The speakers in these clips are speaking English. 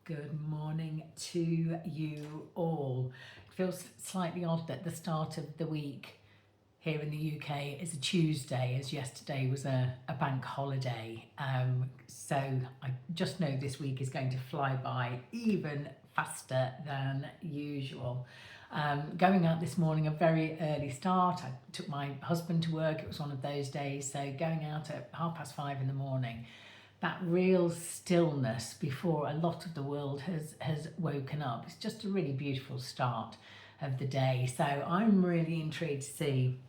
Good morning to you all. It feels slightly odd that the start of the week here in the UK is a Tuesday, as yesterday was a bank holiday. So I just know this week is going to fly by even faster than usual. Going out this morning, a very early start. I took my husband to work. It was one of those days. So going out at 5:30 in the morning, that real stillness before a lot of the world has woken up. It's just a really beautiful start of the day. So I'm really intrigued to see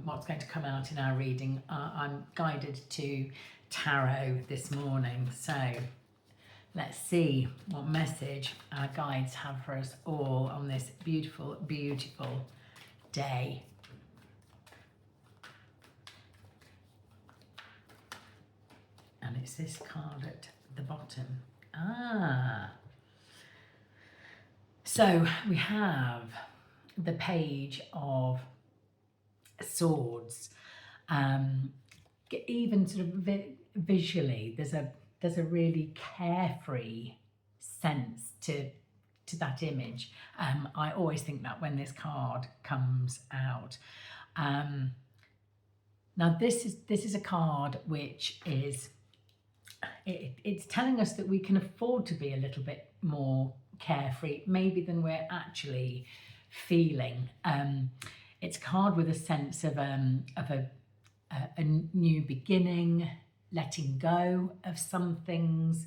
what's going to come out in our reading. I'm guided to tarot this morning. So let's see what message our guides have for us all on this beautiful, beautiful day. And it's this card at the bottom. So we have the Page of Swords. Even sort of visually, there's a really carefree sense to that image. I always think that when this card comes out. Now this is a card which is it's telling us that we can afford to be a little bit more carefree, maybe than we're actually feeling. It's a card with a sense of a new beginning, letting go of some things.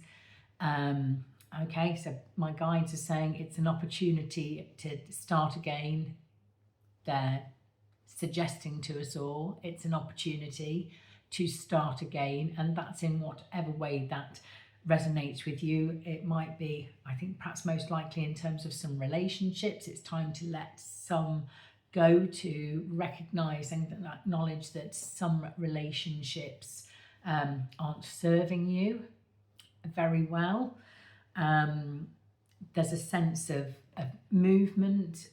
Okay, so my guides are saying it's an opportunity to start again. They're suggesting to us all it's an opportunity to start again, and that's in whatever way that resonates with you. It might be, I think perhaps most likely in terms of some relationships, it's time to let some go, to recognizing and acknowledge that some relationships aren't serving you very well. There's a sense of movement,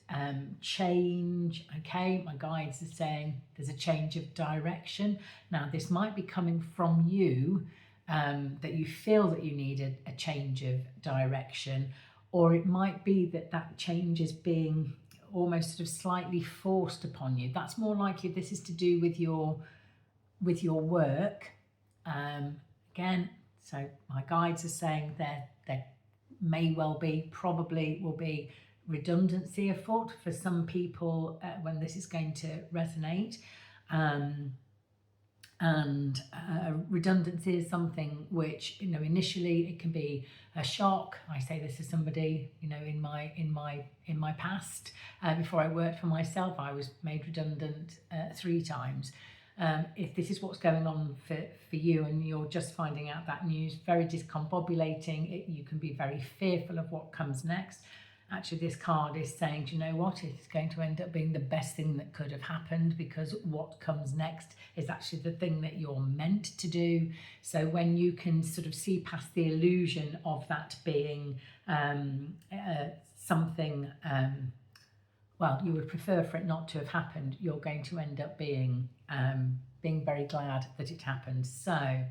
change. Okay, my guides are saying there's a change of direction. Now this might be coming from you, that you feel that you need a change of direction, or it might be that change is being almost sort of slightly forced upon you. That's more likely this is to do with your work. Again, so my guides are saying there may well be, probably will be redundancy afoot for some people when this is going to resonate. Redundancy is something which, initially it can be a shock. I say this to somebody, in my past, before I worked for myself, I was made redundant 3 times. If this is what's going on for you and you're just finding out that news, very discombobulating, you can be very fearful of what comes next. Actually, this card is saying, do you know what? It's going to end up being the best thing that could have happened, because what comes next is actually the thing that you're meant to do. So when you can sort of see past the illusion of that being something, well, you would prefer for it not to have happened, you're going to end up being very glad that it happened. So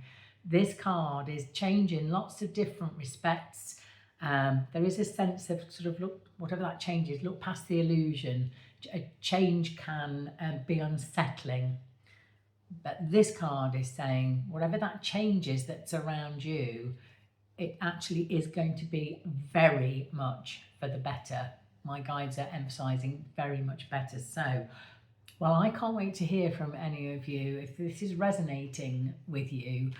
this card is change in lots of different respects. There is a sense of sort of, look, whatever that change is, look past the illusion. A change can be unsettling. But this card is saying whatever that change is that's around you, it actually is going to be very much for the better. My guides are emphasizing very much better. So, well, I can't wait to hear from any of you if this is resonating with you,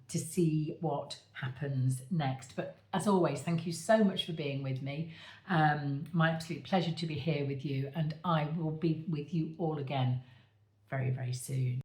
to see what happens next. But as always, thank you so much for being with me. My absolute pleasure to be here with you, and I will be with you all again very, very soon.